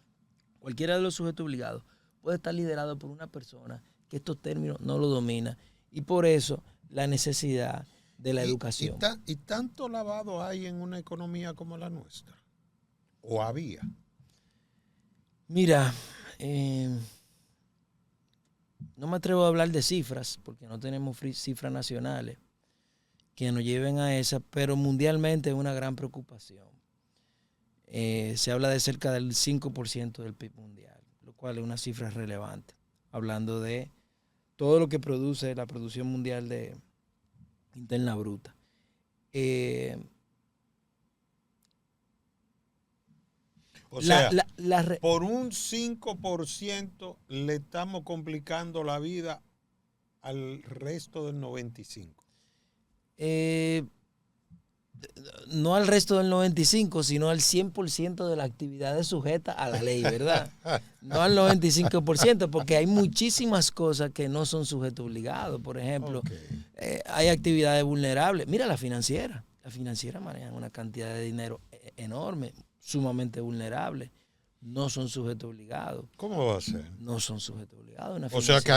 cualquiera de los sujetos obligados, puede estar liderado por una persona que estos términos no lo domina. Y por eso la necesidad de la educación. ¿Y tanto lavado hay en una economía como la nuestra? ¿O había? Mira, no me atrevo a hablar de cifras, porque no tenemos cifras nacionales que nos lleven a esa, pero mundialmente es una gran preocupación. Se habla de cerca del 5% del PIB mundial, lo cual es una cifra relevante, hablando de todo lo que produce la producción mundial de interna bruta. O sea, por un 5% le estamos complicando la vida al resto del 95%. No al resto del 95%, sino al 100% de las actividades sujetas a la ley, ¿verdad? No al 95%, porque hay muchísimas cosas que no son sujetos obligados. Por ejemplo, hay actividades vulnerables. Mira, la financiera manejan una cantidad de dinero enorme, sumamente vulnerable. No son sujetos obligados. ¿Cómo va a ser? No son sujetos obligados. O sea que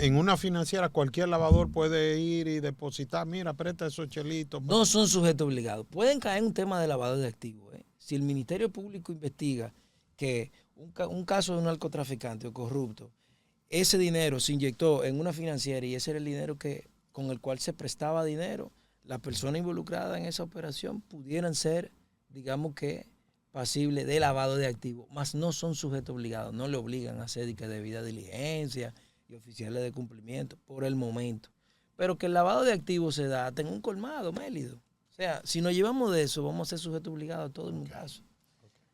en una financiera cualquier lavador puede ir y depositar, mira, presta esos chelitos. No son sujetos obligados. Pueden caer en un tema de lavado de activos. Si el Ministerio Público investiga que un caso de un narcotraficante o corrupto, ese dinero se inyectó en una financiera y ese era el dinero con el cual se prestaba dinero, las personas involucradas en esa operación pudieran ser, digamos que, pasible de lavado de activos, mas no son sujetos obligados, no le obligan a hacer debida diligencia y oficiales de cumplimiento por el momento. Pero que el lavado de activos se da en un colmado, Mélido. O sea, si nos llevamos de eso, vamos a ser sujetos obligados a todo el caso.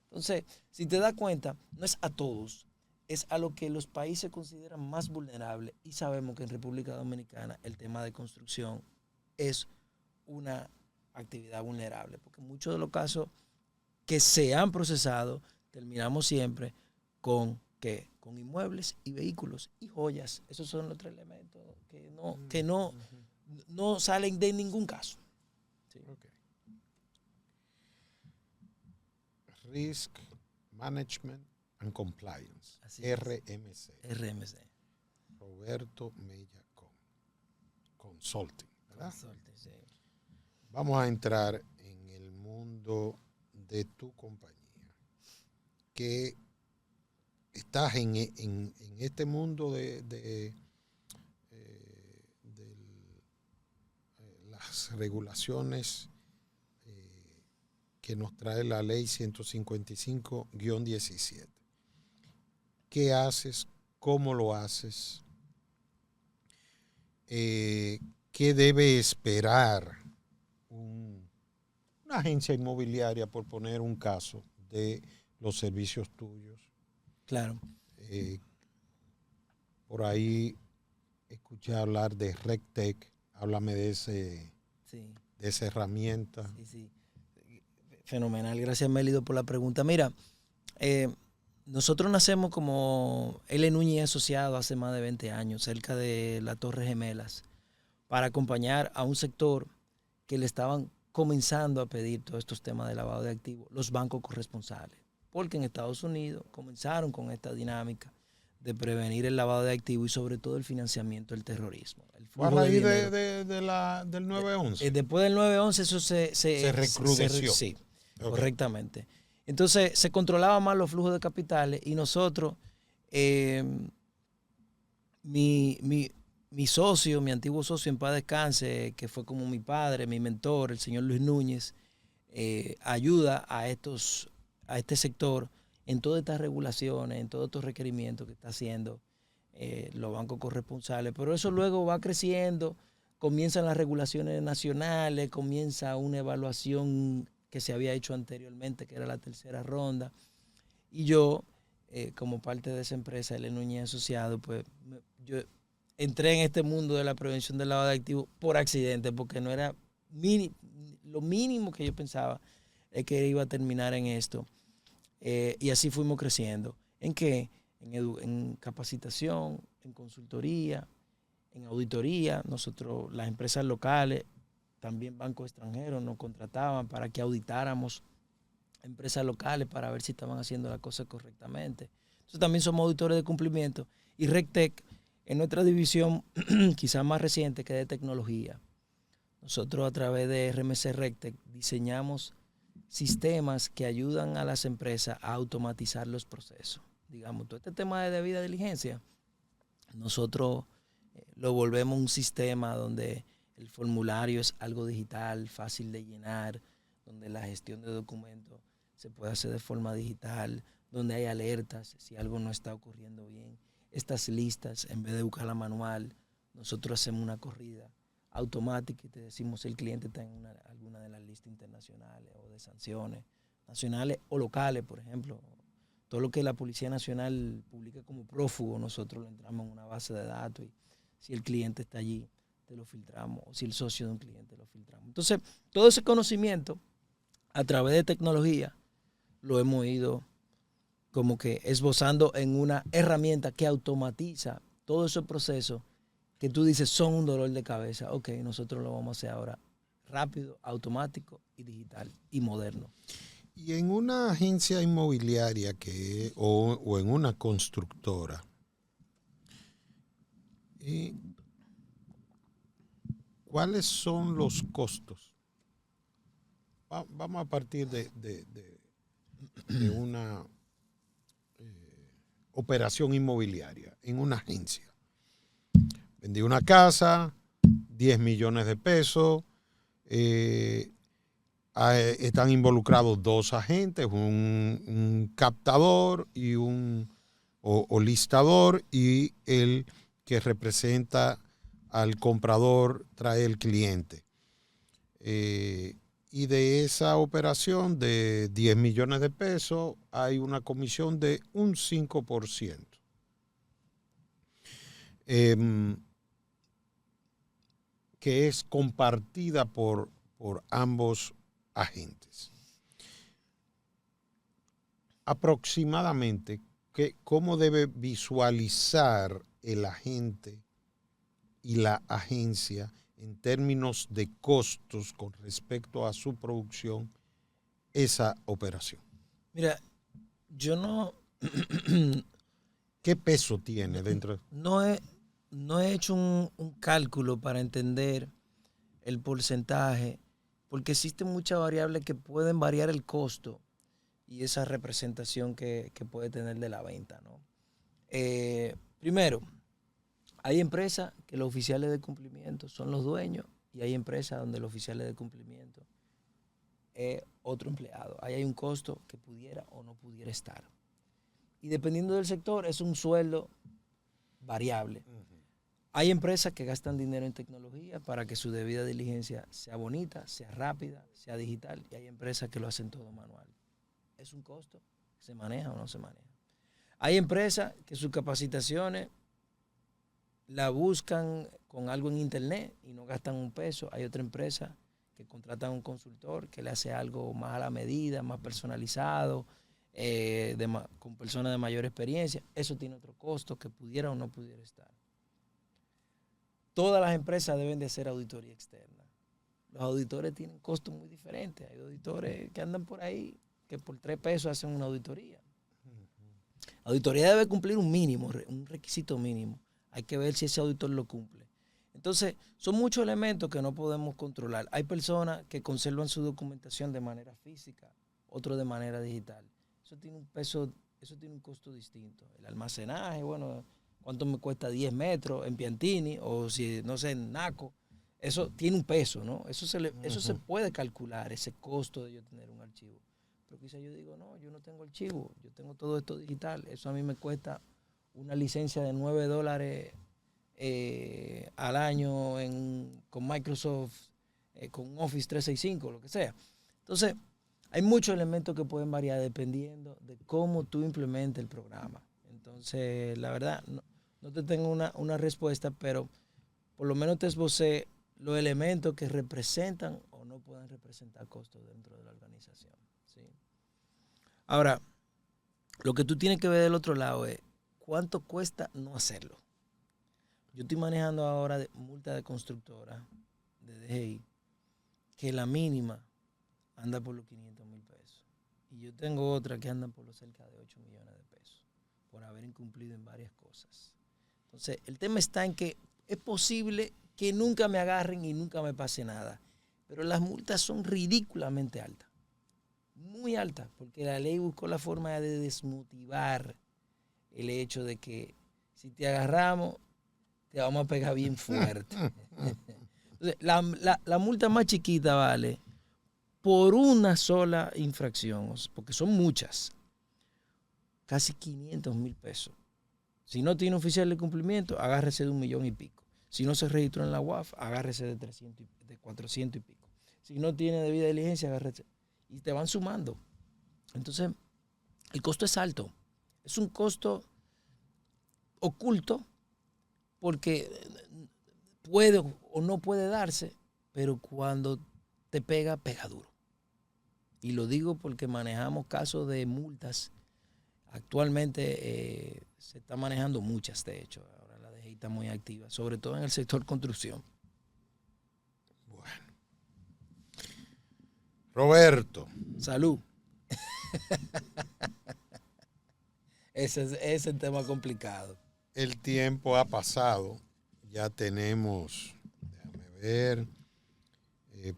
Entonces, si te das cuenta, no es a todos, es a lo que los países consideran más vulnerables y sabemos que en República Dominicana el tema de construcción es una actividad vulnerable, porque muchos de los casos que se han procesado, terminamos siempre con inmuebles y vehículos y joyas. Esos son los 3 elementos que no salen de ningún caso. Sí. Okay. Risk Management and Compliance, RMC. RMC. Roberto Mella Consulting, ¿verdad? Consulting, sí. Vamos a entrar en el mundo de tu compañía, que estás en este mundo de las regulaciones que nos trae la ley 155-17. ¿Qué haces? ¿Cómo lo haces? ¿Qué debe esperar una agencia inmobiliaria, por poner un caso, de los servicios tuyos? Claro. Por ahí escuché hablar de RegTech. Háblame Sí, de esa herramienta. sí, sí. Fenomenal. Gracias, Mélido, por la pregunta. Mira, eh, nosotros nacemos como L. Núñez Asociado hace más de 20 años, cerca de la Torre Gemelas, para acompañar a un sector que le estaban comenzando a pedir todos estos temas de lavado de activos, los bancos corresponsales. Porque en Estados Unidos comenzaron con esta dinámica de prevenir el lavado de activos y sobre todo el financiamiento del terrorismo. El Fue a flujo de raíz dinero. del 9/11. Después del 9/11 eso Se recrudeció. sí, Ok. correctamente. Entonces se controlaban más los flujos de capitales y nosotros, eh, mi socio, mi antiguo socio en paz descanse, que fue como mi padre, mi mentor, el señor Luis Núñez, ayuda a este sector en todas estas regulaciones, en todos estos requerimientos que está haciendo los bancos corresponsales. Pero eso luego va creciendo, comienzan las regulaciones nacionales, comienza una evaluación que se había hecho anteriormente, que era la tercera ronda. Y yo, como parte de esa empresa, el Núñez Asociado, pues yo entré en este mundo de la prevención del lavado de activos por accidente, porque no era lo mínimo que yo pensaba es que iba a terminar en esto. Y así fuimos creciendo. ¿En qué? En capacitación, en consultoría, en auditoría. Nosotros, las empresas locales, también bancos extranjeros nos contrataban para que auditáramos empresas locales para ver si estaban haciendo las cosas correctamente. Entonces también somos auditores de cumplimiento. Y RegTech, en nuestra división quizás más reciente que de tecnología, nosotros a través de RMC RegTech diseñamos sistemas que ayudan a las empresas a automatizar los procesos. Digamos, todo este tema de debida diligencia, nosotros lo volvemos un sistema donde el formulario es algo digital, fácil de llenar, donde la gestión de documentos se puede hacer de forma digital, donde hay alertas si algo no está ocurriendo bien. Estas listas, en vez de buscarla manual, nosotros hacemos una corrida automática y te decimos si el cliente está en alguna de las listas internacionales o de sanciones nacionales o locales, por ejemplo. Todo lo que la Policía Nacional publica como prófugo, nosotros lo entramos en una base de datos y si el cliente está allí, te lo filtramos, o si el socio de un cliente lo filtramos. Entonces, todo ese conocimiento a través de tecnología lo hemos ido como que esbozando en una herramienta que automatiza todos esos procesos que tú dices son un dolor de cabeza. Ok, nosotros lo vamos a hacer ahora rápido, automático y digital y moderno. Y en una agencia inmobiliaria o en una constructora, ¿cuáles son los costos? Vamos a partir de una operación inmobiliaria en una agencia. Vendí una casa, 10 millones de pesos, están involucrados dos agentes, un captador y o listador, y el que representa al comprador trae el cliente. Y de esa operación de 10 millones de pesos hay una comisión de un 5%. Que es compartida por ambos agentes. Aproximadamente, ¿cómo debe visualizar el agente y la agencia en términos de costos con respecto a su producción esa operación? Mira, yo no... ¿Qué peso tiene dentro? No he hecho un cálculo para entender el porcentaje, porque existen muchas variables que pueden variar el costo y esa representación que puede tener de la venta, ¿no? Primero, hay empresas que los oficiales de cumplimiento son los dueños y hay empresas donde los oficiales de cumplimiento es otro empleado. Ahí hay un costo que pudiera o no pudiera estar. Y dependiendo del sector, es un sueldo variable. Hay empresas que gastan dinero en tecnología para que su debida diligencia sea bonita, sea rápida, sea digital, y hay empresas que lo hacen todo manual. ¿Es un costo? ¿Se maneja o no se maneja? Hay empresas que sus capacitaciones la buscan con algo en internet y no gastan un peso. Hay otra empresa que contratan a un consultor que le hace algo más a la medida, más personalizado, con personas de mayor experiencia. Eso tiene otro costo que pudiera o no pudiera estar. Todas las empresas deben de hacer auditoría externa. Los auditores tienen costos muy diferentes. Hay auditores que andan por ahí que por 3 pesos hacen una auditoría. La auditoría debe cumplir un mínimo, un requisito mínimo. Hay que ver si ese auditor lo cumple. Entonces, son muchos elementos que no podemos controlar. Hay personas que conservan su documentación de manera física, otros de manera digital. Eso tiene un peso, eso tiene un costo distinto. El almacenaje, bueno, ¿cuánto me cuesta 10 metros en Piantini? O si, no sé, en Naco. Eso tiene un peso, ¿no? Eso se puede calcular, ese costo de yo tener un archivo. Pero quizás yo digo, no, yo no tengo archivo, yo tengo todo esto digital. Eso a mí me cuesta una licencia de $9 al año con Microsoft, con Office 365, lo que sea. Entonces, hay muchos elementos que pueden variar dependiendo de cómo tú implementes el programa. Entonces, la verdad, no te tengo una respuesta, pero por lo menos te esbocé los elementos que representan o no pueden representar costos dentro de la organización. ¿Sí? Ahora, lo que tú tienes que ver del otro lado es cuánto cuesta no hacerlo. Yo estoy manejando ahora multa de constructora, de DGI, que la mínima anda por los 500,000 pesos. Y yo tengo otra que anda por los cerca de 8 millones de pesos, por haber incumplido en varias cosas. Entonces, el tema está en que es posible que nunca me agarren y nunca me pase nada, pero las multas son ridículamente altas, muy altas, porque la ley buscó la forma de desmotivar el hecho de que si te agarramos, te vamos a pegar bien fuerte. Entonces, la multa más chiquita vale por una sola infracción, porque son muchas, casi 500,000 pesos. Si no tiene oficial de cumplimiento, agárrese de 1,000,000 y pico. Si no se registró en la UAF, agárrese de 400 y pico. Si no tiene debida diligencia, agárrese. Y te van sumando. Entonces, el costo es alto. Es un costo oculto porque puede o no puede darse, pero cuando te pega, pega duro. Y lo digo porque manejamos casos de multas. Actualmente se está manejando muchas, de hecho. Ahora la DGI está muy activa, sobre todo en el sector construcción. Bueno. Roberto. Salud. Ese es el tema complicado. El tiempo ha pasado. Ya tenemos, déjame ver,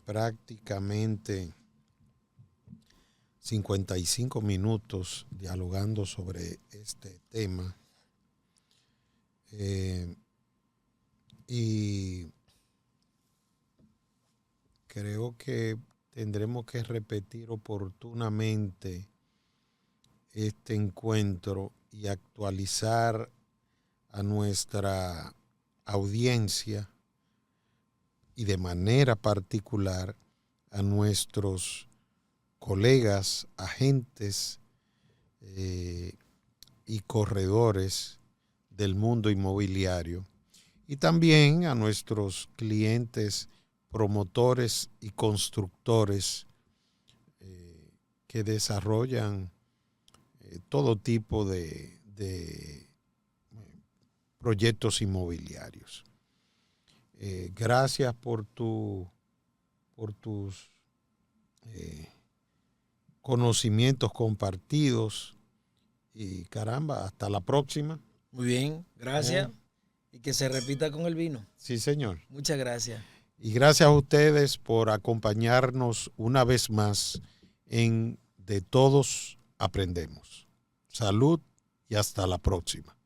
prácticamente 55 minutos dialogando sobre este tema. Y creo que tendremos que repetir oportunamente este encuentro y actualizar a nuestra audiencia y de manera particular a nuestros colegas, agentes y corredores del mundo inmobiliario y también a nuestros clientes, promotores y constructores que desarrollan todo tipo de proyectos inmobiliarios. Gracias por tus conocimientos compartidos y caramba, hasta la próxima. Muy bien, gracias. Y que se repita con el vino. Sí, señor. Muchas gracias. Y gracias a ustedes por acompañarnos una vez más en De Todos Aprendemos. Salud y hasta la próxima.